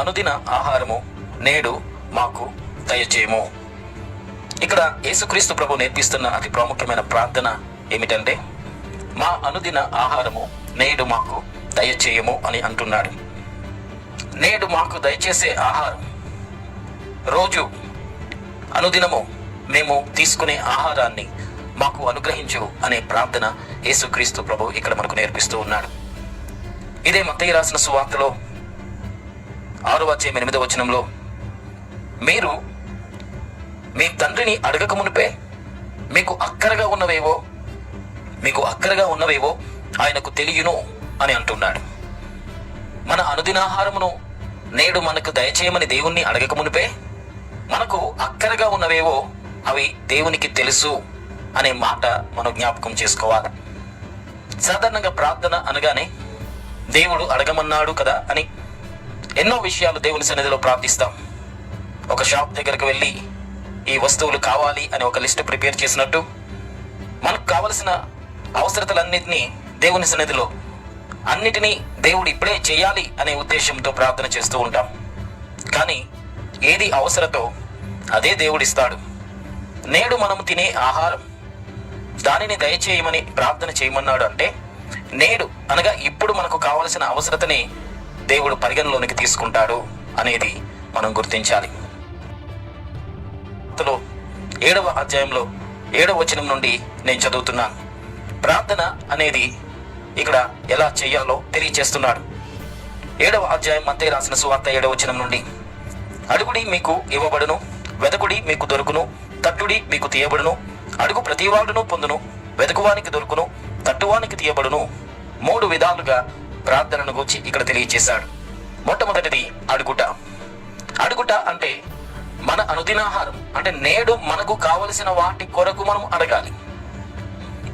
అనుదిన ఆహారము నేడు మాకు దయచేయము. ఇక్కడ యేసుక్రీస్తు ప్రభు నేర్పిస్తున్న అతి ప్రాముఖ్యమైన ప్రార్థన ఏమిటంటే, మా అనుదిన ఆహారము నేడు మాకు దయచేయము అని అంటున్నాడు. నేడు మాకు దయచేసే ఆహారం, రోజు అనుదినము మేము తీసుకునే ఆహారాన్ని మాకు అనుగ్రహించు అనే ప్రార్థన యేసుక్రీస్తు ప్రభు ఇక్కడ మనకు నేర్పిస్తూ ఉన్నాడు. ఇదే మత్తయి రాసిన సువార్తలో 6:8 మీరు మీ తండ్రిని అడగక మునిపే మీకు అక్కరగా ఉన్నవేవో ఆయనకు తెలియను అని అంటున్నాడు. మన అనుదినాహారమును నేడు మనకు దయచేయమని దేవుణ్ణి అడగక మునిపే మనకు అక్కరగా ఉన్నవేవో అవి దేవునికి తెలుసు అనే మాట మనం జ్ఞాపకం చేసుకోవాలి. సాధారణంగా ప్రార్థన అనగానే దేవుడు అడగమన్నాడు కదా అని ఎన్నో విషయాలు దేవుని సన్నిధిలో ప్రార్థిస్తాం. ఒక షాప్ దగ్గరకు వెళ్ళి ఈ వస్తువులు కావాలి అని ఒక లిస్ట్ ప్రిపేర్ చేసినట్టు మనకు కావలసిన అవసరతలన్నిటినీ దేవుని సన్నిధిలో అన్నిటినీ దేవుడు ఇప్పుడే చేయాలి అనే ఉద్దేశంతో ప్రార్థన చేస్తూ ఉంటాం. కానీ ఏది అవసరతో అదే దేవుడిస్తాడు. నేడు మనం తినే ఆహారం, దానిని దయచేయమని ప్రార్థన చేయమన్నాడు అంటే, నేడు అనగా ఇప్పుడు మనకు కావలసిన అవసరతని దేవుడు పరిగణలోనికి తీసుకుంటాడు అనేది మనం గుర్తించాలి. 7వ అధ్యాయంలో 7వ వచనం నుండి నేను చదువుతున్నాను. ప్రార్థన అనేది ఇక్కడ ఎలా చేయాలో తెలియచేస్తున్నాడు. 7వ అధ్యాయం మత్తయి రాసిన సువార్త 7వ వచనం నుండి, అడుగుడి మీకు ఇవ్వబడును, వెదకుడి మీకు దొరుకును, తట్టుడి మీకు తీయబడును, అడుగు ప్రతివాడును పొందును, వెదకువానికి దొరుకును, తట్టువానికి తీయబడును. 3 విధాలుగా ప్రార్థనను గురించి ఇక్కడ తెలియచేశాడు. మొట్టమొదటిది అడుగుట అంటే మన అనుదినాహారం, అంటే నేడు మనకు కావలసిన వాటి కొరకు మనం అడగాలి.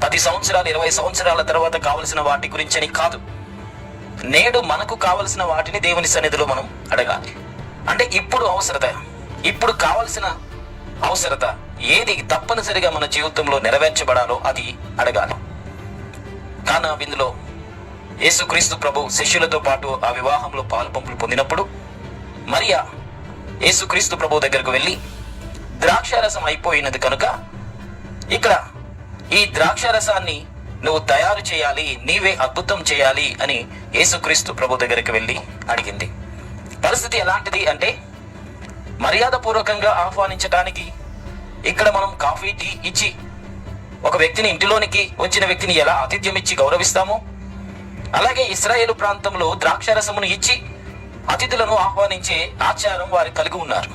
10 సంవత్సరాలు 20 సంవత్సరాల తర్వాత కావలసిన వాటి గురించి అని కాదు, నేడు మనకు కావలసిన వాటిని దేవుని సన్నిధిలో మనం అడగాలి. అంటే ఇప్పుడు కావలసిన అవసరత ఏది తప్పనిసరిగా మన జీవితంలో నెరవేర్చబడాలో అది అడగాలి. కానా విందులో యేసుక్రీస్తు ప్రభు శిష్యులతో పాటు ఆ వివాహంలో పాలుపంపులు పొందినప్పుడు మరియా యేసుక్రీస్తు ప్రభు దగ్గరకు వెళ్ళి, ద్రాక్షారసం అయిపోయినది కనుక ఇక్కడ ఈ ద్రాక్షారసాన్ని నువ్వు తయారు చేయాలి, నీవే అద్భుతం చేయాలి అని యేసుక్రీస్తు ప్రభు దగ్గరికి వెళ్ళి అడిగింది. పరిస్థితి ఎలాంటిది అంటే, మర్యాదపూర్వకంగా ఆహ్వానించడానికి ఇక్కడ మనం కాఫీ టీ ఇచ్చి ఒక వ్యక్తిని, ఇంటిలోనికి వచ్చిన వ్యక్తిని ఎలా ఆతిథ్యం ఇచ్చి గౌరవిస్తామో, అలాగే ఇశ్రాయేలు ప్రాంతంలో ద్రాక్షారసమును ఇచ్చి అతిథులను ఆహ్వానించే ఆచారం వారు కలిగి ఉన్నారు.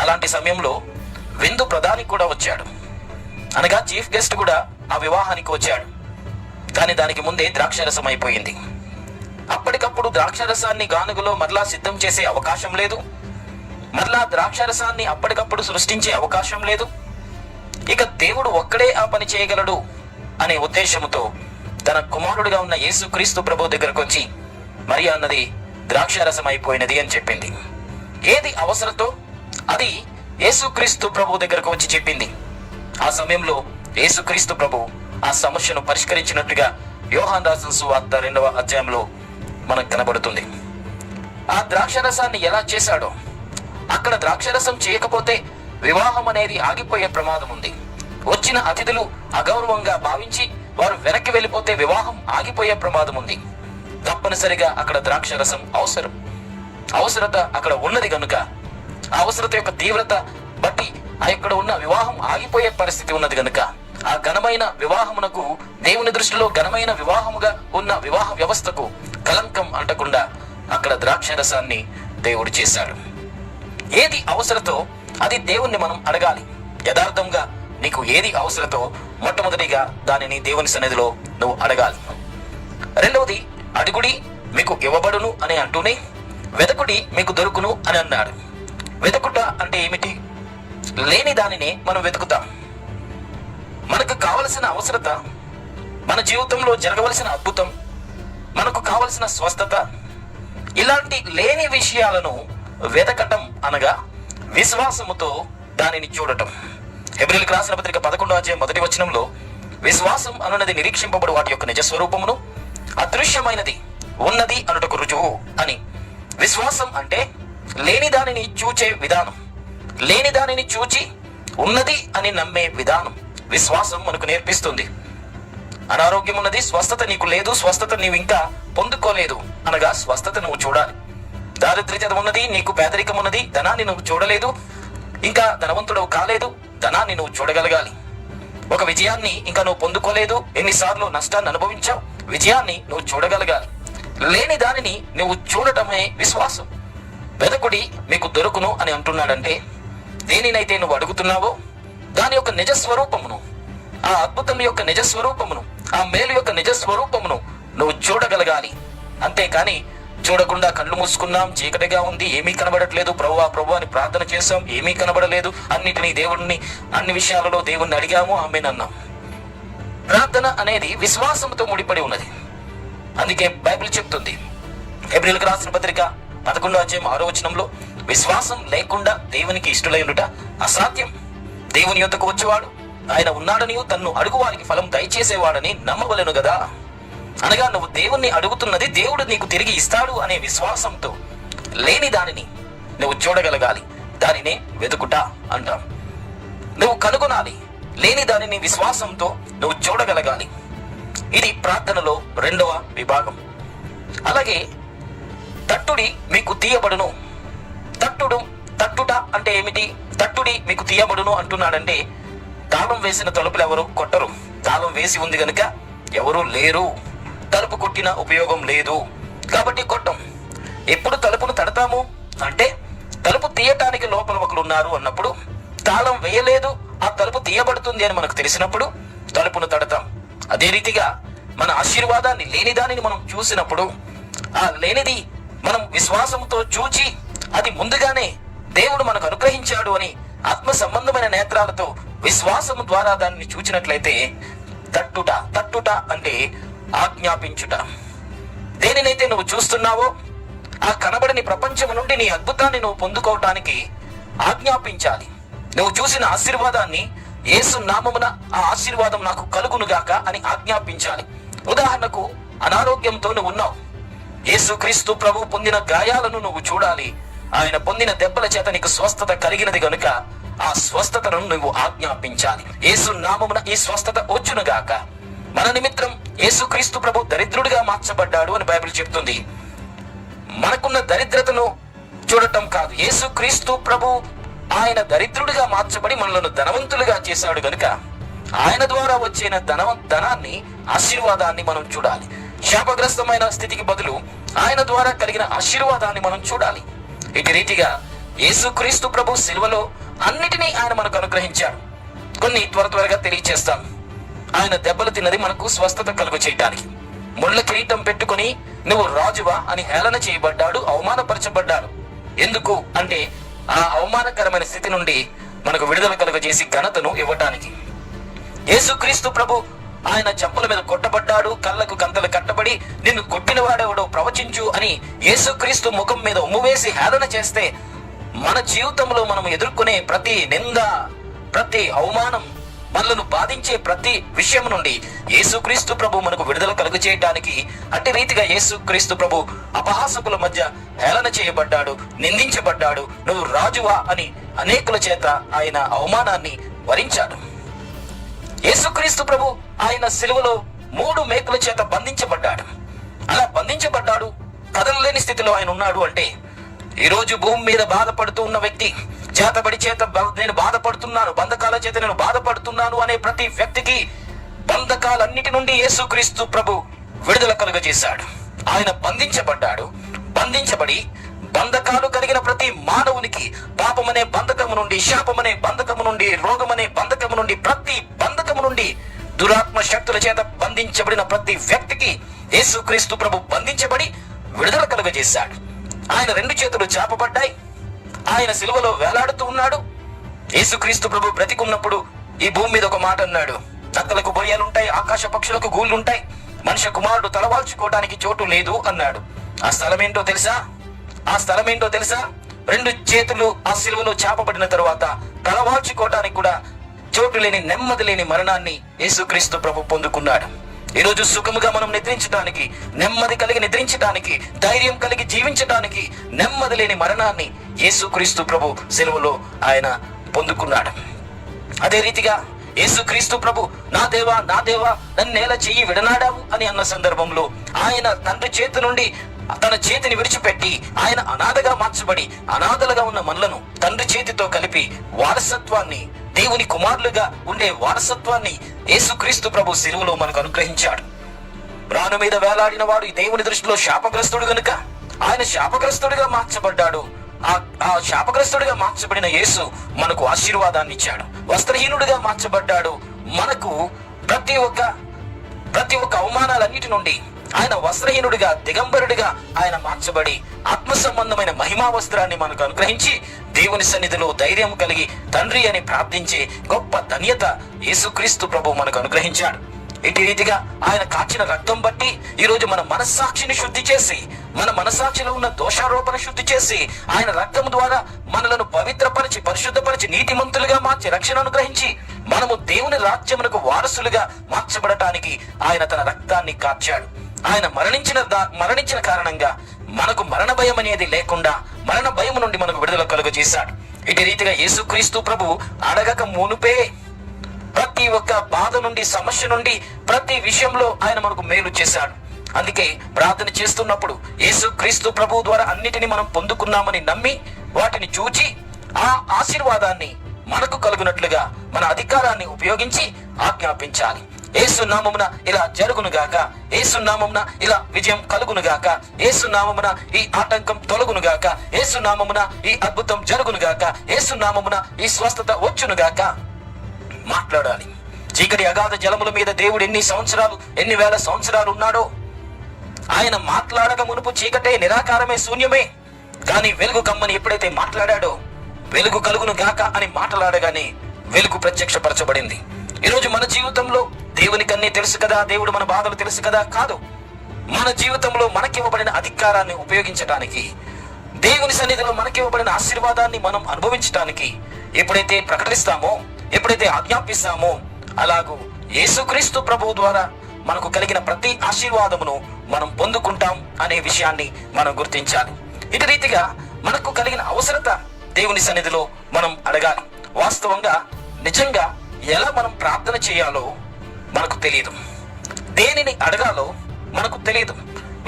అలాంటి సమయంలో విందు ప్రధాని కూడా వచ్చాడు, అనగా చీఫ్ గెస్ట్ కూడా ఆ వివాహానికి వచ్చాడు. కానీ దానికి ముందే ద్రాక్షారసం అయిపోయింది. అప్పటికప్పుడు ద్రాక్షారసాన్ని గానుగలో మరలా సిద్ధం చేసే అవకాశం లేదు, మరలా ద్రాక్షారసాన్ని అప్పటికప్పుడు సృష్టించే అవకాశం లేదు. ఇక దేవుడు ఒక్కడే ఆ పని చేయగలడు అనే ఉద్దేశంతో తన కుమారుడిగా ఉన్న యేసుక్రీస్తు ప్రభు దగ్గరకు వచ్చి, మరియా అన్నది ద్రాక్షారసం అయిపోయినది అని చెప్పింది. ఏది అవసరతో అది యేసుక్రీస్తు ప్రభు దగ్గరకు వచ్చి చెప్పింది. ఆ సమయంలో యేసుక్రీస్తు ప్రభు ఆ సమస్యను పరిష్కరించినట్టుగా యోహాను రాసిన సువార్త 2వ అధ్యాయంలో మనకు కనబడుతుంది. ఆ ద్రాక్షారసాన్ని ఎలా చేశాడో, అక్కడ ద్రాక్షారసం చేయకపోతే వివాహం అనేది ఆగిపోయే ప్రమాదం ఉంది. వచ్చిన అతిథులు అగౌరవంగా భావించి వారు వెనక్కి వెళ్ళిపోతే వివాహం ఆగిపోయే ప్రమాదం ఉంది. తప్పనిసరిగా అక్కడ ద్రాక్షారసం అవసరత అక్కడ ఉన్నది కనుక, ఆ అవసరత యొక్క తీవ్రత బట్టి అక్కడ ఉన్న వివాహం ఆగిపోయే పరిస్థితి ఉన్నది కనుక, ఆ ఘనమైన వివాహమునకు, దేవుని దృష్టిలో ఘనమైన వివాహముగా ఉన్న వివాహ వ్యవస్థకు కలంకం అంటకుండా అక్కడ ద్రాక్షారసాన్ని దేవుడు చేశాడు. ఏది అవసరతో అది దేవుణ్ణి మనం అడగాలి. యథార్థంగా నీకు ఏది అవసరతో మొట్టమొదటిగా దానిని దేవుని సన్నిధిలో నువ్వు అడగాలి. రెండవది, అడుగుడి మీకు ఇవ్వబడును అని అంటూనే వెదకుడి మీకు దొరుకును అని అన్నాడు. వెతుకుట అంటే ఏమిటి? లేని దానినే మనం వెతుకుతాం. మనకు కావలసిన అవసరత, మన జీవితంలో జరగవలసిన అద్భుతం, మనకు కావలసిన స్వస్థత, ఇలాంటి లేని విషయాలను వెతకటం అనగా విశ్వాసముతో దానిని చూడటం. హెబ్రీయులకు రాసిన పత్రిక 11వ అధ్యాయం 1వ వచనంలో, విశ్వాసం అనున్నది నిరీక్షింపబడు వాటి యొక్క నిజ స్వరూపమును, అదృశ్యమైనది ఉన్నది అనుటకు రుజువు అని. విశ్వాసం అంటే లేని దానిని చూచే విధానం, లేని దానిని చూచి ఉన్నది అని నమ్మే విధానం విశ్వాసం మనకు నేర్పిస్తుంది. అనారోగ్యం ఉన్నది, స్వస్థత నీకు లేదు, స్వస్థత నీవు ఇంకా పొందుకోలేదు అనగా స్వస్థత నువ్వు చూడాలి. దారిద్ర్యత ఉన్నది, నీకు పేదరికం ఉన్నది, ధనాన్ని నువ్వు చూడలేదు, ఇంకా ధనవంతుడు కాలేదు, ధనాన్ని నువ్వు చూడగలగాలి. ఒక విజయాన్ని ఇంకా నువ్వు పొందుకోలేదు, ఎన్నిసార్లు నష్టాన్ని అనుభవించావు, విజయాన్ని నువ్వు చూడగలగాలి. లేని దానిని నువ్వు చూడటమే విశ్వాసం. వెదకుడి మీకు దొరుకును అని అంటున్నాడంటే దేనినైతే నువ్వు అడుగుతున్నావో దాని యొక్క నిజ స్వరూపమును, ఆ అద్భుతం యొక్క నిజ స్వరూపమును, ఆ మేలు యొక్క నిజ స్వరూపమును నువ్వు చూడగలగాలి. అంతేకాని చూడకుండా కళ్ళు మూసుకున్నాం, చీకటిగా ఉంది, ఏమీ కనబడట్లేదు, ప్రభువా ప్రభు అని ప్రార్థన చేశాం, ఏమీ కనబడలేదు, అన్నిటినీ దేవుడిని అన్ని విషయాలలో దేవుణ్ణి అడిగాము, ఆమేనన్నాం. ప్రార్థన అనేది విశ్వాసంతో ముడిపడి ఉన్నది. అందుకే బైబిల్ చెప్తుంది, హెబ్రీయులకు రాసిన పత్రిక 11:6 విశ్వాసం లేకుండా దేవునికి ఇష్టలై ఉండుట అసాధ్యం. దేవుని యొద్దకు వచ్చేవాడు ఆయన ఉన్నాడని, తన్ను అడుగు వారికి ఫలం దయచేసేవాడని నమ్మవలెను గదా. అనగా నువ్వు దేవుణ్ణి అడుగుతున్నది దేవుడు నీకు తిరిగి ఇస్తాడు అనే విశ్వాసంతో లేని దానిని నువ్వు చూడగలగాలి. దానినే వెతుకుట అంటాం. నువ్వు కనుగొనాలి, లేని దానిని విశ్వాసంతో నువ్వు చూడగలగాలి. ఇది ప్రార్థనలో 2వ విభాగం. అలాగే తట్టుడి మీకు తీయబడును. తట్టుట అంటే ఏమిటి? తట్టుడి మీకు తీయబడును అంటున్నాడంటే తాళం వేసిన తలుపులు ఎవరు కొట్టరు. తాళం వేసి ఉంది గనుక ఎవరు లేరు, తలుపు కొట్టిన ఉపయోగం లేదు కాబట్టి కొట్టం. ఎప్పుడు తలుపును తడతాము అంటే తలుపు తీయటానికి లోపల ఒకరు ఉన్నారు అన్నప్పుడు, తాళం వేయలేదు ఆ తలుపు తీయబడుతుంది అని మనకు తెలిసినప్పుడు తలుపును తడతాం. అదే రీతిగా మన ఆశీర్వాదాన్ని, లేని దానిని మనం చూసినప్పుడు, ఆ లేనిది మనం విశ్వాసంతో చూచి అది ముందుగానే దేవుడు మనకు అనుగ్రహించాడు అని ఆత్మ సంబంధమైన నేత్రాలతో విశ్వాసము ద్వారా దాన్ని చూచినట్లయితే తట్టుట అంటే ఆజ్ఞాపించుట. దేనినైతే నువ్వు చూస్తున్నావో ఆ కనబడని ప్రపంచం నుండి నీ అద్భుతాన్ని నువ్వు పొందుకోవటానికి ఆజ్ఞాపించాలి. నువ్వు చూసిన ఆశీర్వాదాన్ని యేసు నామమున ఆ ఆశీర్వాదం నాకు కలుగునుగాక అని ఆజ్ఞాపించాలి. ఉదాహరణకు అనారోగ్యంతో నువ్వు ఉన్నావు, యేసు క్రీస్తు ప్రభు పొందిన గాయాలను నువ్వు చూడాలి. ఆయన పొందిన దెబ్బల చేత నీకు స్వస్థత కలిగినది గనుక ఆ స్వస్థతను నువ్వు ఆజ్ఞాపించాలి. యేసు నామమున ఈ స్వస్థత వచ్చునుగాక. మన నిమిత్తం యేసు క్రీస్తు ప్రభు దరిద్రుడిగా మార్చబడ్డాడు అని బైబిల్ చెప్తుంది. మనకున్న దరిద్రతను చూడటం కాదు, యేసు క్రీస్తు ప్రభు ఆయన దరిద్రుడిగా మార్చబడి మనలను ధనవంతులుగా చేశాడు గనుక ఆయన ద్వారా వచ్చిన ధనాన్ని, ఆశీర్వాదాన్ని మనం చూడాలి. శాపగ్రస్తమైన స్థితికి బదులు ఆయన ద్వారా కలిగిన ఆశీర్వాదాన్ని మనం చూడాలి. ఇటు రీతిగా యేసుక్రీస్తు ప్రభు సిలువలో అన్నిటినీ ఆయన మనకు అనుగ్రహించాడు. కొన్ని త్వరగా తెలియచేస్తాం. ఆయన దెబ్బలు తిన్నది మనకు స్వస్థత కలుగు చేయటానికి. ముళ్ళ కిరీటం పెట్టుకుని నువ్వు రాజువా అని హేళన చేయబడ్డాడు, అవమానపరచబడ్డాడు. ఎందుకు అంటే ఆ అవమానకరమైన స్థితి నుండి మనకు విడుదల కలుగజేసి ఘనతను ఇవ్వటానికి. యేసుక్రీస్తు ప్రభు ఆయన చెంపల మీద కొట్టబడ్డాడు, కళ్ళకు గంతలు కట్టబడి నిన్ను కొట్టిన వాడెవడో ప్రవచించు అని యేసుక్రీస్తు ముఖం మీద ఉమ్మువేసి హేళన చేస్తే మన జీవితంలో మనం ఎదుర్కొనే ప్రతి నింద, ప్రతి అవమానం, మనలను బాధించే ప్రతి విషయం నుండి యేసుక్రీస్తు ప్రభు మనకు విడుదల కలుగు చేయడానికి అట్టి రీతిగా యేసుక్రీస్తు ప్రభు అపహాసకుల మధ్య హేళన చేయబడ్డాడు, నిందించబడ్డాడు. నువ్వు రాజువా అని అనేకుల చేత ఆయన అవమానాన్ని వరించాడు. యేసుక్రీస్తు ప్రభు ఆయన సిలువలో 3 మేకుల చేత బంధించబడ్డాడు. అలా బంధించబడ్డాడు, కదలలేని స్థితిలో ఆయన ఉన్నాడు. అంటే ఈరోజు భూమి మీద బాధపడుతూ ఉన్న వ్యక్తి, చేతబడి చేత నేను బాధపడుతున్నాను, బంధకాల చేత నేను బాధపడుతున్నాను అనే ప్రతి వ్యక్తికి బంధకాలన్నిటి నుండి యేసుక్రీస్తు ప్రభు విడుదల కలుగజేశాడు. ఆయన బంధించబడ్డాడు. బంధించబడి బంధకాలు కలిగిన ప్రతి మానవునికి పాపమనే బంధకము నుండి, శాపమనే బంధకము నుండి, రోగమనే బంధకము నుండి, ప్రతి బంధకము నుండి, దురాత్మ శక్తుల చేత బంధించబడిన ప్రతి వ్యక్తికి యేసుక్రీస్తు ప్రభు బంధించబడి విడుదల కలుగజేశాడు. ఆయన 2 చేతులు చాపబడ్డాయి. ఆయన సిలువలో వేలాడుతూ ఉన్నాడు. యేసుక్రీస్తు ప్రభు బ్రతికున్నప్పుడు ఈ భూమి మీద ఒక మాట అన్నాడు, నక్కలకు బొయ్యలుంటాయి, ఆకాశ పక్షులకు గూళ్ళుంటాయి, మనుష్య కుమారుడు తలవాల్చుకోవడానికి చోటు లేదు అన్నాడు. ఆ స్థలం ఏంటో తెలుసా? ఆ స్థలం ఏంటో తెలుసా? 2 చేతులు ఆ సిలువలో చాపబడిన తరువాత తలవాల్చుకోవడానికి కూడా చోటు లేని, నెమ్మది లేని మరణాన్ని యేసుక్రీస్తు ప్రభు పొందుకున్నాడు. ఈరోజు సుఖముగా మనం నిద్రించడానికి, నెమ్మది కలిగి నిద్రించడానికి, ధైర్యం కలిగి జీవించడానికి, నెమ్మది లేని మరణాన్ని యేసుక్రీస్తు ప్రభు సెలవులో ఆయన పొందుకున్నాడు. అదే రీతిగా యేసుక్రీస్తు ప్రభు నా దేవా నన్ను నేల చెయ్యి విడనాడావు అని అన్న సందర్భంలో ఆయన తండ్రి చేతి నుండి తన చేతిని విడిచిపెట్టి ఆయన అనాథగా మార్చబడి అనాథలుగా ఉన్న మనలను తండ్రి చేతితో కలిపి వారసత్వాన్ని, దేవుని కుమారులుగా ఉండే వారసత్వాన్ని యేసుక్రీస్తు ప్రభు శిలువలో మనకు అనుగ్రహించాడు. రాను మీద వేలాడిన వాడు ఈ దేవుని దృష్టిలో శాపగ్రస్తుడు గనుక ఆయన శాపగ్రస్తుడిగా మార్చబడ్డాడు. ఆ శాపగ్రస్తుడిగా మార్చబడిన యేసు మనకు ఆశీర్వాదాన్ని ఇచ్చాడు. వస్త్రహీనుడిగా మార్చబడ్డాడు. మనకు ప్రతి ఒక్క అవమానాలన్నిటి నుండి ఆయన వస్త్రహీనుడిగా, దిగంబరుడిగా ఆయన మార్చబడి ఆత్మ సంబంధమైన మహిమా వస్త్రాన్ని మనకు అనుగ్రహించి దేవుని సన్నిధిలో ధైర్యం కలిగి తండ్రి అని ప్రార్థించే గొప్ప ధన్యత యేసుక్రీస్తు ప్రభు మనకు అనుగ్రహించాడు. ఇటు రీతిగా ఆయన కాచిన రక్తం బట్టి ఈరోజు మన మనస్సాక్షిని శుద్ధి చేసి, మన మనస్సాక్షిలో ఉన్న దోషారోపణ శుద్ధి చేసి, ఆయన రక్తం ద్వారా మనలను పవిత్రపరిచి, పరిశుద్ధపరిచి, నీతిమంతులుగా మార్చి, రక్షణ అనుగ్రహించి మనము దేవుని రాజ్యమునకు వారసులుగా మార్చబడటానికి ఆయన తన రక్తాన్ని కార్చాడు. ఆయన మరణించిన కారణంగా మనకు మరణ భయం అనేది లేకుండా మరణ భయం నుండి మనకు విడుదల కలుగజేశాడు. ఇటు రీతిగా యేసుక్రీస్తు ప్రభు అడగక మునుపే ప్రతి ఒక్క బాధ నుండి, సమస్య నుండి, ప్రతి విషయంలో ఆయన మనకు మేలు చేశాడు. అందుకే ప్రార్థన చేస్తున్నప్పుడు యేసుక్రీస్తు ప్రభు ద్వారా అన్నిటిని మనం పొందుకున్నామని నమ్మి వాటిని చూచి ఆ ఆశీర్వాదాన్ని మనకు కలుగునట్లుగా మన అధికారాన్ని ఉపయోగించి ఆజ్ఞాపించాలి. యేసు నామమున ఇలా జరుగునుగాక, యేసు నామమున ఇలా విజయం కలుగునుగాక, యేసు నామమున ఈ ఆటంకం తొలగునుగాక, యేసు నామమున ఈ అద్భుతం జరుగునుగాక, యేసు నామమున ఈ స్వస్థత వచ్చునుగాక మాట్లాడాలి. చీకటి అగాధ జలముల మీద దేవుడు ఎన్ని వేల సంవత్సరాలు ఉన్నాడో ఆయన మాట్లాడక మునుపు చీకటే, నిరాకారమే, శూన్యమే. కానీ వెలుగు కమ్మని ఎప్పుడైతే మాట్లాడాడో వెలుగు కలుగును గాక అని మాట్లాడగానే వెలుగు ప్రత్యక్షపరచబడింది. ఈరోజు మన జీవితంలో దేవునికి అన్నీ తెలుసు కదా, దేవుడు మన బాధలు తెలుసు కదా, కాదు. మన జీవితంలో మనకివ్వబడిన అధికారాన్ని ఉపయోగించడానికి, దేవుని సన్నిధిలో మనకివ్వబడిన ఆశీర్వాదాన్ని మనం అనుభవించడానికి ఎప్పుడైతే ప్రకటిస్తామో, ఎప్పుడైతే ఆజ్ఞాపిస్తామో, అలాగూ యేసుక్రీస్తు ప్రభువు ద్వారా మనకు కలిగిన ప్రతి ఆశీర్వాదమును మనం పొందుకుంటాం అనే విషయాన్ని మనం గుర్తించాలి. ఇటు రీతిగా మనకు కలిగిన అవసరత దేవుని సన్నిధిలో మనం అడగాలి. వాస్తవంగా నిజంగా ఎలా మనం ప్రార్థన చేయాలో మనకు తెలియదు, దేనిని అడగాలో మనకు తెలియదు.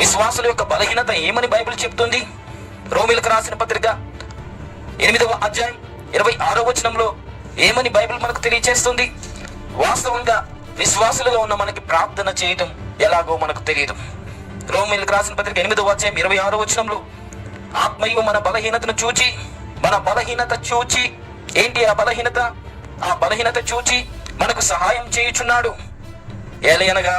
విశ్వాసుల యొక్క బలహీనత ఏమని బైబిల్ చెప్తుంది? రోమీలకు రాసిన పత్రిక 8వ అధ్యాయం 26వ వచనంలో ఏమని బైబిల్ మనకు తెలియచేస్తుంది? వాస్తవంగా విశ్వాసులుగా ఉన్న మనకి ప్రార్థన చేయటం ఎలాగో మనకు తెలియదు. రోమీలకు రాసిన పత్రిక 8వ అధ్యాయం 26వ వచనంలో ఆత్మయు మన బలహీనతను చూచి, మన బలహీనత చూచి, ఏంటి ఆ బలహీనత? ఆ బలహీనత చూచి మనకు సహాయం చేయుచున్నాడు. ఏలయనగా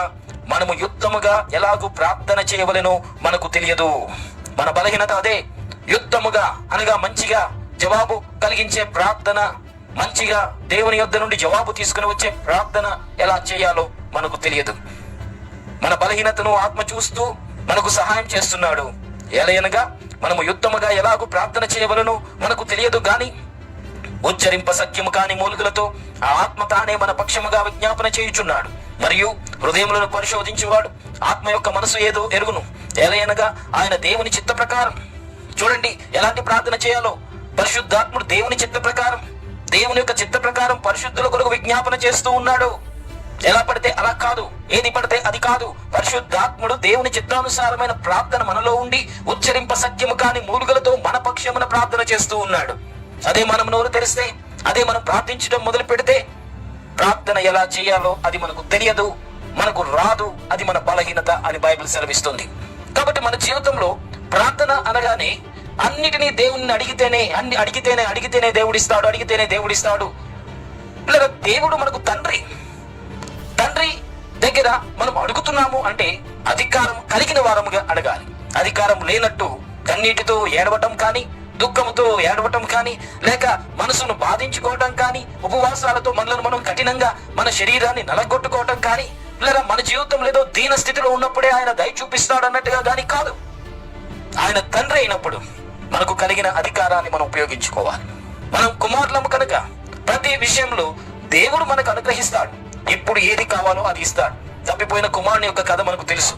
మనము యుక్తముగా ఎలాగూ ప్రార్థన చేయవలెనో మనకు తెలియదు. మన బలహీనత అదే. యుక్తముగా అనగా మంచిగా జవాబు కలిగించే ప్రార్థన, మంచిగా దేవుని యొద్ద నుండి జవాబు తీసుకుని వచ్చే ప్రార్థన ఎలా చేయాలో మనకు తెలియదు. మన బలహీనతను ఆత్మ చూస్తూ మనకు సహాయం చేస్తున్నాడు. ఏలయనగా మనము యుక్తముగా ఎలాగూ ప్రార్థన చేయవలెనో మనకు తెలియదు గాని ఉచ్చరింప సఖ్యము కాని మూలుగులతో ఆ ఆత్మ తానే మన పక్షముగా విజ్ఞాపన చేయుచున్నాడు. మరియు హృదయములను పరిశోధించువాడు ఆత్మ యొక్క మనసు ఏదో ఎరుగును. ఏలయనగా ఆయన దేవుని చిత్త ప్రకారం, చూడండి ఎలాంటి ప్రార్థన చేయాలో. పరిశుద్ధాత్ముడు దేవుని చిత్త ప్రకారం, దేవుని యొక్క చిత్త ప్రకారం పరిశుద్ధుల కొరకు విజ్ఞాపన చేస్తూ ఉన్నాడు. ఎలా పడితే అలా కాదు, ఏది పడితే అది కాదు. పరిశుద్ధాత్ముడు దేవుని చిత్తానుసారమైన ప్రార్థన మనలో ఉండి ఉచ్చరింప సఖ్యము కాని మూలుగులతో మన పక్షమున ప్రార్థన చేస్తూ ఉన్నాడు. అదే మనం నోరు తెరిస్తే, అదే మనం ప్రార్థించడం మొదలు పెడితే ప్రార్థన ఎలా చేయాలో అది మనకు తెలియదు, మనకు రాదు. అది మన బలహీనత అని బైబిల్ సెలవిస్తుంది. కాబట్టి మన జీవితంలో ప్రార్థన అనగానే అన్నిటినీ దేవుణ్ణి అడిగితేనే దేవుడిస్తాడు. లేదా దేవుడు మనకు తండ్రి దగ్గర మనం అడుగుతున్నాము అంటే అధికారం కలిగిన వారముగా అడగాలి. అధికారం లేనట్టు కన్నీటితో ఏడవటం కానీ, దుఃఖంతో ఏడవటం కానీ, లేక మనసును బాధించుకోవటం కానీ, ఉపవాసాలతో మనలను మనం కఠినంగా మన శరీరాన్ని నలగొట్టుకోవటం కానీ, లేదా మన జీవితంలో ఏదో దీన స్థితిలో ఉన్నప్పుడే ఆయన దయ చూపిస్తాడు అన్నట్టుగా కానీ కాదు. ఆయన తండ్రి అయినప్పుడు మనకు కలిగిన అధికారాన్ని మనం ఉపయోగించుకోవాలి. మనం కుమారులము కనుక ప్రతి విషయంలో దేవుడు మనకు అనుగ్రహిస్తాడు. ఎప్పుడు ఏది కావాలో అది ఇస్తాడు. తప్పిపోయిన కుమారుని యొక్క కథ మనకు తెలుసు.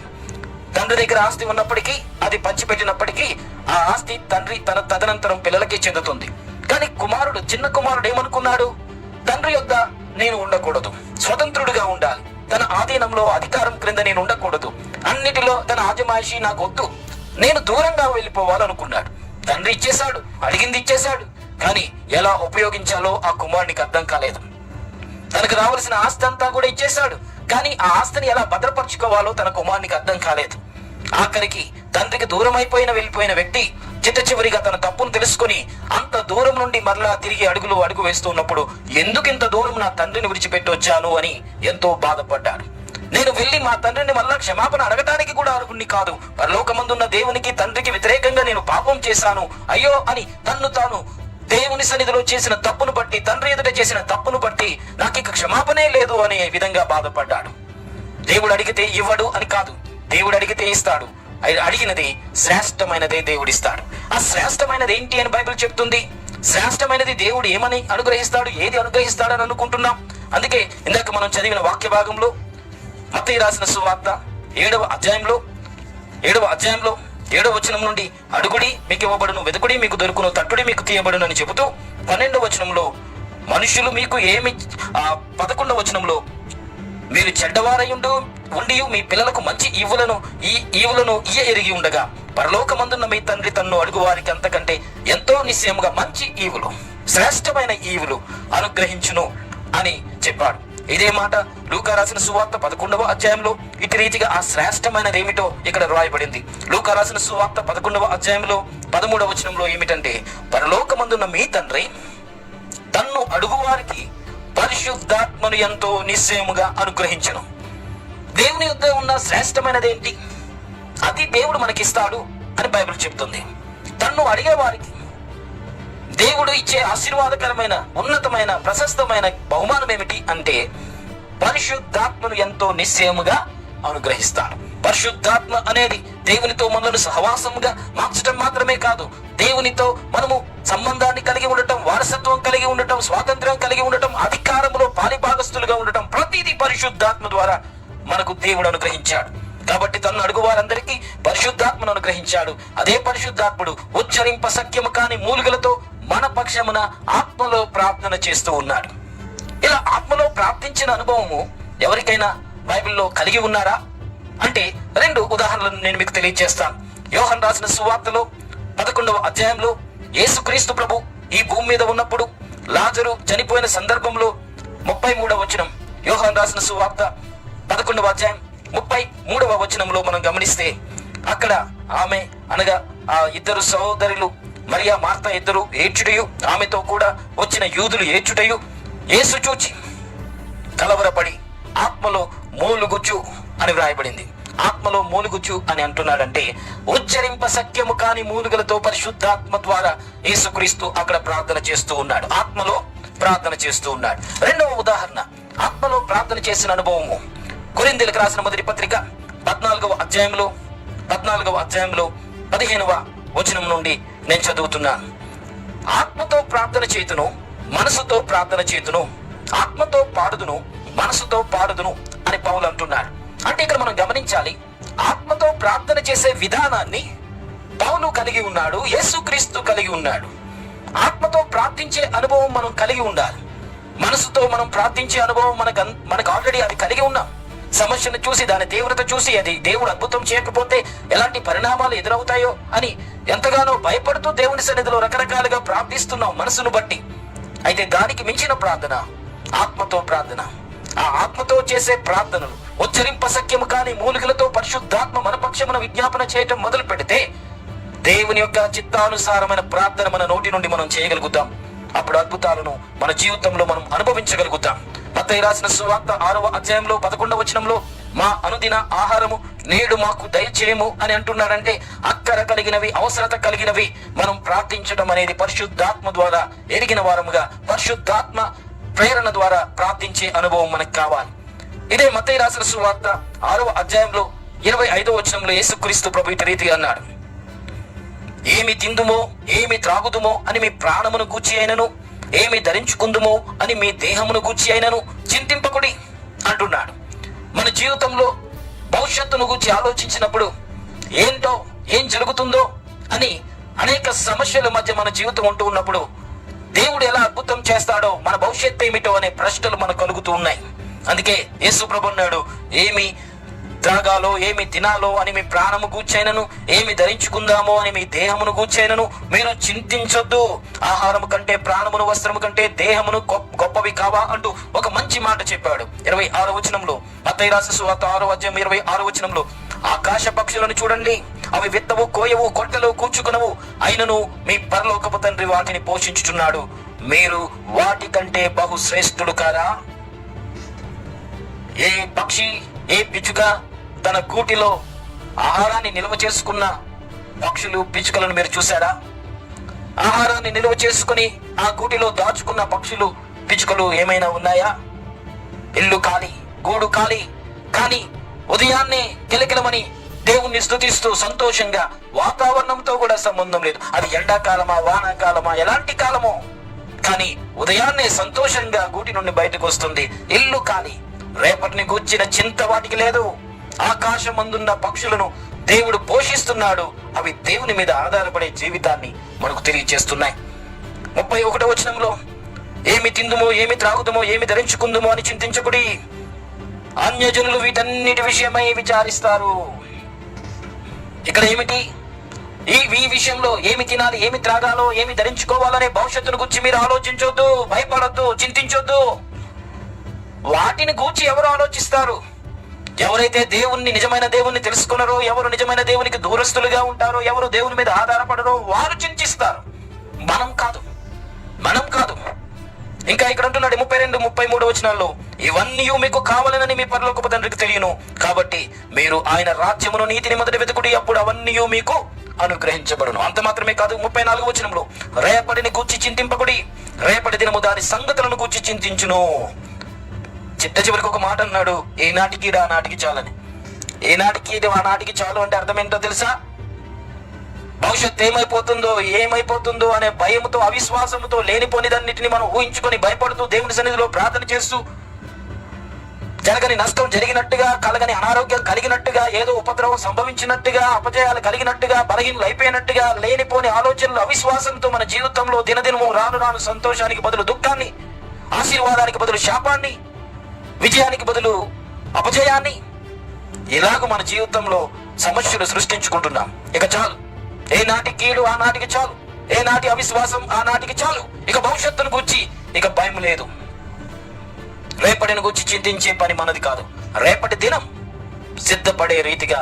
తండ్రి దగ్గర ఆస్తి ఉన్నప్పటికీ, అది పంచిపెట్టినప్పటికీ ఆ ఆస్తి తండ్రి తన తదనంతరం పిల్లలకి చెందుతుంది. కానీ చిన్న కుమారుడు ఏమనుకున్నాడు? తండ్రి యొద్ద నేను ఉండకూడదు, స్వతంత్రుడిగా ఉండాలి, తన ఆధీనంలో అధికారం క్రింద నేను ఉండకూడదు, అన్నిటిలో తన ఆజమాయిషి నాకు వద్దు, నేను దూరంగా వెళ్ళిపోవాలనుకున్నాడు. తండ్రి ఇచ్చేశాడు, అడిగింది ఇచ్చేశాడు, కానీ ఎలా ఉపయోగించాలో ఆ కుమారునికి అర్థం కాలేదు. తనకు రావాల్సిన ఆస్తి అంతా కూడా ఇచ్చేశాడు, కానీ ఆ ఆస్తిని ఎలా భద్రపరచుకోవాలో తన కుమారునికి అర్థం కాలేదు. ఆఖరికి తండ్రికి దూరం వెళ్ళిపోయిన వ్యక్తి చివరిగా తన తప్పును తెలుసుకుని అంత దూరం నుండి మరలా తిరిగి అడుగు వేస్తున్నప్పుడు ఎందుకు ఇంత దూరం నా తండ్రిని విడిచిపెట్టి వచ్చాను అని ఎంతో బాధపడ్డాడు. నేను వెళ్ళి మా తండ్రిని మళ్ళా క్షమాపణ అడగటానికి కూడా అర్హుణ్ణి కాదు, పరలోకమందున్న దేవునికి తండ్రికి వ్యతిరేకంగా నేను పాపం చేశాను, అయ్యో అని తన్ను తాను దేవుని సన్నిధిలో చేసిన తప్పును బట్టి, తండ్రి ఎదుట చేసిన తప్పును బట్టి నాకు ఇక క్షమాపణే లేదు అనే విధంగా బాధపడ్డాడు. దేవుడు అడిగితే ఇవ్వడు అని కాదు, దేవుడు అడిగితే ఇస్తాడు. అడిగినది శ్రేష్టమైనదే దేవుడిస్తాడు. ఆ శ్రేష్టమైనది ఏంటి అని బైబిల్ చెప్తుంది. శ్రేష్టమైనది దేవుడు ఏమని అనుగ్రహిస్తాడు, ఏది అనుగ్రహిస్తాడని అనుకుంటున్నాం. అందుకే ఇందాక మనం చదివిన వాక్య భాగంలో మత్తయి రాసిన సువార్త 7వ అధ్యాయంలో 7వ వచనం నుండి అడుగుడి మీకు ఇవ్వబడును, వెతుకుడి మీకు దొరుకును, తట్టుడి మీకు తీయబడును అని చెబుతూ 12వ వచనంలో మనుషులు మీకు 11వ వచనంలో మీరు చెడ్డవారై ఉండి మీ పిల్లలకు మంచి ఈవులను ఇయ్య ఎరిగి ఉండగా పరలోకమందున్న మీ తండ్రి తన్ను అడుగు వారికి అంతకంటే ఎంతో నిశ్చయముగా మంచి ఈవులు, శ్రేష్టమైన ఈవులు అనుగ్రహించును అని చెప్పాడు. ఇదే మాట లూకా రాసిన సువార్త 11వ అధ్యాయంలో ఇటు రీతిగా ఆ శ్రేష్టమైనది ఏమిటో ఇక్కడ రాయబడింది. లూకా రాసిన సువార్త 11వ అధ్యాయంలో 13వ వచనంలో ఏమిటంటే, పరలోకమందున్న మీ తండ్రి తన్ను అడుగు వారికి పరిశుద్ధాత్మను ఎంతో నిశ్చయముగా అనుగ్రహించను. దేవుని యొద్ద ఉన్న శ్రేష్టమైనది ఏంటి? అది దేవుడు మనకిస్తాడు అని బైబిల్ చెప్తుంది. తన్ను అడిగే వారికి దేవుడు ఇచ్చే ఆశీర్వాదకరమైన, ఉన్నతమైన, ప్రశస్తమైన బహుమానం ఏమిటి అంటే పరిశుద్ధాత్మను ఎంతో నిశ్చయముగా అనుగ్రహిస్తాడు. పరిశుద్ధాత్మ అనేది దేవునితో మనలను సహవాసముగా మార్చడం మాత్రమే కాదు, దేవునితో మనము సంబంధాన్ని కలిగి ఉండటం, వారసత్వం కలిగి ఉండటం, స్వాతంత్ర్యం కలిగి ఉండటం, అధికారంలో పాలిభాగస్తులుగా ఉండటం, ప్రతిదీ పరిశుద్ధాత్మ ద్వారా మనకు దేవుడు అనుగ్రహించాడు. కాబట్టి తను అడుగు వారందరికీ పరిశుద్ధాత్మను అనుగ్రహించాడు. అదే పరిశుద్ధాత్ముడు ఉచ్చరింప సఖ్యము కాని మూలుగలతో మన పక్షమున ఆత్మలో ప్రార్థన చేస్తూ ఉన్నాడు. ఇలా ఆత్మలో ప్రార్థించిన అనుభవము ఎవరికైనా బైబిల్లో కలిగి ఉన్నారా అంటే 2 ఉదాహరణలను నేను మీకు తెలియజేస్తాను. యోహన్ రాసిన సువార్తలో 11వ అధ్యాయంలో యేసుక్రీస్తు ప్రభు ఈ భూమి మీద ఉన్నప్పుడు లాజరు చనిపోయిన సందర్భంలో 33వ వచనం, యోహన్ రాసిన సువార్త 11వ అధ్యాయం 33వ వచనంలో మనం గమనిస్తే అక్కడ ఆమె అనగా ఆ ఇద్దరు సహోదరులు మరియా మార్త ఇద్దరు ఏడ్చుటయు, ఆమెతో కూడా వచ్చిన యూదులు ఏడ్చుటయు యేసు చూచి కలవరపడి ఆత్మలో మూలుగుచ్చు అని వ్రాయబడింది. ఆత్మలో మూలుగుచ్చు అని అంటున్నాడంటే ఉచ్చరింప సఖ్యము కాని మూలుగలతో పరిశుద్ధాత్మ ద్వారా యేసుక్రీస్తు అక్కడ ప్రార్థన చేస్తూ ఉన్నాడు, ఆత్మలో ప్రార్థన చేస్తూ ఉన్నాడు. 2వ ఉదాహరణ, ఆత్మలో ప్రార్థన చేసిన అనుభవము కొరింథీయులకు రాసిన మొదటి పత్రిక 14వ అధ్యాయంలో 15వ వచనం నుండి నేను చదువుతున్నాను. ఆత్మతో ప్రార్థన చేతును, మనసుతో ప్రార్థన చేతును, ఆత్మతో పాడుదును, మనసుతో పాడుదును అని పౌలు అంటున్నాడు. అంటే ఇక్కడ మనం గమనించాలి, ఆత్మతో ప్రార్థన చేసే విధానాన్ని పౌలు కలిగి ఉన్నాడు, యేసుక్రీస్తు కలిగి ఉన్నాడు. ఆత్మతో ప్రార్థించే అనుభవం మనం కలిగి ఉండాలి. మనసుతో మనం ప్రార్థించే అనుభవం మనకు ఆల్రెడీ అది కలిగి ఉన్నాం. సమస్యను చూసి, దాని తీవ్రత చూసి, అది దేవుడు అద్భుతం చేయకపోతే ఎలాంటి పరిణామాలు ఎదురవుతాయో అని ఎంతగానో భయపడుతూ దేవుని సన్నిధిలో రకరకాలుగా ప్రార్థిస్తున్నాం మనసును బట్టి. అయితే దానికి మించిన ప్రార్థన ఆత్మతో ప్రార్థన. ఆ ఆత్మతో చేసే ప్రార్థనలు ఉచ్చరింప సఖ్యము కాని మూలికలతో పరిశుద్ధాత్మ మన పక్షమున విజ్ఞాపన చేయటం మొదలు పెడితే దేవుని యొక్క చిత్తానుసారమైన ప్రార్థన మన నోటి నుండి మనం చేయగలుగుతాం. అప్పుడు అద్భుతాలను మన జీవితంలో మనం అనుభవించగలుగుతాం. మత్తయి రాసిన సువార్త 6వ అధ్యాయంలో 11వ వచనంలో మా అనుదిన ఆహారము నేడు మాకు దయచేయము అని అంటున్నాడంటే అక్కర కలిగినవి, అవసరత కలిగినవి మనం ప్రార్థించడం అనేది పరిశుద్ధాత్మ ద్వారా ఎరిగిన వారముగా, పరిశుద్ధాత్మ ప్రేరణ ద్వారా ప్రార్థించే అనుభవం మనకు కావాలి. ఇదే మత్తయి రాసిన సువార్త 6వ అధ్యాయంలో 25వ వచనంలో యేసుక్రీస్తు ప్రభు ఇటు రీతిగా అన్నాడు, ఏమి తిందుమో ఏమి త్రాగుదుమో అని మీ ప్రాణమును గూర్చి అయినను, ఏమి ధరించుకుందుమో అని మీ దేహమును గూర్చి అయినను చింతింపకుడి అంటున్నాడు. మన జీవితంలో భవిష్యత్తును గురించి ఆలోచించినప్పుడు ఏంటో ఏం జరుగుతుందో అని అనేక సమస్యల మధ్య మన జీవితం ఉంటూ ఉన్నప్పుడు దేవుడు ఎలా అద్భుతం చేస్తాడో, మన భవిష్యత్తు ఏమిటో అనే ప్రశ్నలు మనకు కలుగుతూ ఉన్నాయి. అందుకే యేసు ప్రభు అన్నాడు, ఏమి త్రాగాలో ఏమి తినాలో అని మీ ప్రాణము గూర్చైనను, ఏమి ధరించుకుందామో అని మీ దేహమును గూర్చైనను మీరు చింతించొద్దు. ఆహారము కంటే ప్రాణమును, వస్త్రము కంటే దేహమును గొప్పవి కావా అంటూ ఒక మంచి మాట చెప్పాడు. 26వ వచనంలో, మత్తయి రాసిన సువార్త 6వ అధ్యాయం 26వ వచనంలో, ఆకాశ పక్షులను చూడండి, అవి విత్తవు, కోయవు, కొట్టలు, కూర్చుకునవు, అయినను మీ పరలోకపు తండ్రి వాటిని పోషించుచున్నాడు. మీరు వాటి కంటే బహు శ్రేష్ఠుడు కారా? ఏ పక్షి, ఏ పిచ్చుక తన గూటిలో ఆహారాన్ని నిల్వ చేసుకున్న పక్షులు, పిచ్చుకలను మీరు చూసారా? ఆహారాన్ని నిల్వ చేసుకుని ఆ గూటిలో దాచుకున్న పక్షులు, పిచ్చుకలు ఏమైనా ఉన్నాయా? ఇల్లు ఖాళీ, గూడు ఖాళీ. కానీ ఉదయాన్నే కిలకిలమని దేవుణ్ణి స్తుతిస్తూ సంతోషంగా, వాతావరణంతో కూడా సంబంధం లేదు, అది ఎండాకాలమా వానాకాలమా ఎలాంటి కాలమో, కానీ ఉదయాన్నే సంతోషంగా గూటి నుండి బయటకు వస్తుంది. ఇల్లు ఖాళీ, రేపటిని గూర్చిన చింత వాటికి లేదు. ఆకాశమందున్న పక్షులను దేవుడు పోషిస్తున్నాడు. అవి దేవుని మీద ఆధారపడే జీవితాన్ని మనకు తెలియజేస్తున్నాయి. 31వ వచనంలో, ఏమి తిందుమో, ఏమి త్రాగుదమో, ఏమి ధరించుకుందుమో అని చింతించకుడి, అన్యజనులు వీటన్నిటి విషయమై విచారిస్తారు. ఇక్కడ ఏమిటి? ఈ విషయంలో ఏమి తినాలి, ఏమి త్రాగాలో, ఏమి ధరించుకోవాలనే భవిష్యత్తును గురించి మీరు ఆలోచించొద్దు, భయపడొద్దు, చింతించొద్దు. వాటిని గూర్చి ఎవరు ఆలోచిస్తారు? ఎవరైతే దేవుణ్ణి, నిజమైన దేవుణ్ణి తెలుసుకున్నారో, ఎవరు నిజమైన దేవునికి దూరస్తులుగా ఉంటారో, ఎవరు దేవుని మీద ఆధారపడరో వారు చింతిస్తారు. మనం కాదు. ఇంకా ఇక్కడ అంటున్నాడు 32, 33 వచనాల్లో, ఇవన్నీ మీకు కావాలనని మీ పరలోకపు తండ్రికి తెలియను, కాబట్టి మీరు ఆయన రాజ్యమును నీతిని మొదట వెతుకుడి, అప్పుడు అవన్నీ మీకు అనుగ్రహించబడును. అంత మాత్రమే కాదు, 34వ వచనంలో, రేపటిని గూర్చి చింతింపకుడి, రేపటి దినము దాని సంగతులను గూర్చి చింతించును. చిట్ట చివరికి ఒక మాట అన్నాడు, ఏనాటికి ఆ నాటికి చాలని. ఏనాటికి ఆ నాటికి చాలు అంటే అర్థం ఏంటో తెలుసా? భవిష్యత్తు ఏమైపోతుందో అనే భయముతో, అవిశ్వాసముతో, లేనిపోనిదన్నిటిని మనం ఊహించుకొని భయపడుతూ దేవుని సన్నిధిలో ప్రార్థన చేస్తూ, జరగని నష్టం జరిగినట్టుగా, కలగని అనారోగ్యం కలిగినట్టుగా, ఏదో ఉపద్రవం సంభవించినట్టుగా, అపజయాలు కలిగినట్టుగా, బలహీనలు అయిపోయినట్టుగా, లేనిపోని ఆలోచనలు, అవిశ్వాసంతో మన జీవితంలో దినదినము రాను సంతోషానికి బదులు దుఃఖాన్ని, ఆశీర్వాదానికి బదులు శాపాన్ని, విజయానికి బదులు అపజయాన్ని, ఇలాగ మన జీవితంలో సమస్యలు సృష్టించుకుంటున్నాం. ఇక చాలు, ఏ నాటి కీడు ఆ నాటికి చాలు, ఏ నాటి అవిశ్వాసం ఆ నాటికి చాలు. ఇక భవిష్యత్తును గూర్చి ఇక భయం లేదు. రేపటిని గూర్చి చింతించే పని మనది కాదు. రేపటి దినం సిద్ధపడే రీతిగా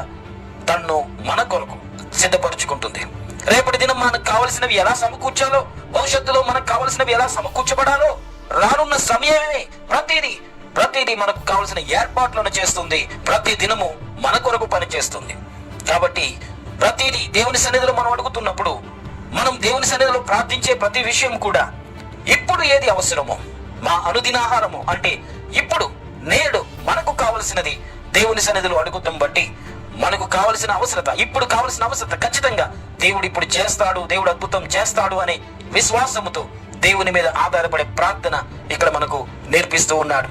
తన్ను మన కొరకు సిద్ధపరుచుకుంటుంది. రేపటి దినం మనకు కావలసినవి ఎలా సమకూర్చాలో, భవిష్యత్తులో మనకు కావలసినవి ఎలా సమకూర్చబడాలో, రానున్న సమయమే ప్రతిదీ మనకు కావలసిన ఏర్పాట్లను చేస్తుంది. ప్రతి దినము మన కొరకు పని చేస్తుంది. కాబట్టి ప్రతిదీ దేవుని సన్నిధిలో మనం అడుగుతున్నప్పుడు, మనం దేవుని సన్నిధిలో ప్రార్థించే ప్రతి విషయం కూడా ఇప్పుడు ఏది అవసరమో, మా అనుదినాహారము అంటే ఇప్పుడు నేడు మనకు కావలసినది దేవుని సన్నిధిలో అడుగుతాం బట్టి మనకు కావలసిన అవసరత, ఇప్పుడు కావలసిన అవసరత ఖచ్చితంగా దేవుడు ఇప్పుడు చేస్తాడు, దేవుడు అద్భుతం చేస్తాడు అనే విశ్వాసముతో దేవుని మీద ఆధారపడే ప్రార్థన ఇక్కడ మనకు నేర్పిస్తూ ఉన్నాడు.